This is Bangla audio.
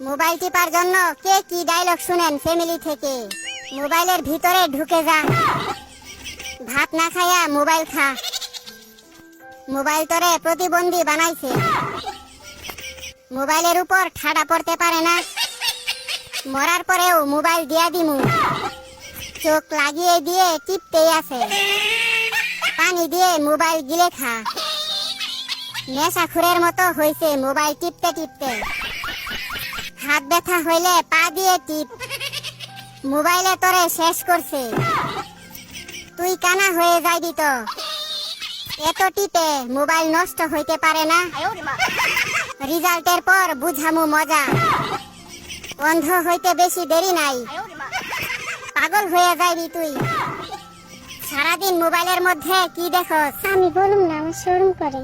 মোবাইল টিপার জন্য কে কি ডায়লগ শুনেন ফ্যামিলি থেকে? মোবাইলের ভিতরে ঢুকে যা, ভাত না খায়া মোবাইল খা। মোবাইল তোরে প্রতিবন্ধী বানাইছে, মোবাইলের উপর ঠাডা পড়তে পারে না। মরার পরেও মোবাইল দিয়া দিমু, চোখ লাগিয়ে দিয়ে টিপতেই আছে। পানি দিয়ে মোবাইল গিলে খা। নেশাখুরের মতো হইছে মোবাইল টিপতে টিপতে। হাত ব্যথা হইলে পা দিয়ে টিপ, মোবাইলে তোরে শেষ করছে। তুই কানা হয়ে যাইবি তো, এত টিপে মোবাইল নষ্ট হইতে পারে না। রেজাল্টের পর বুঝামু মজা, অন্ধ হইতে বেশি দেরি নাই। পাগল হয়ে যাইবি তুই। সারাদিন মোবাইলের মধ্যে কি দেখছ? আমি বলুম না, আমার শরম করে।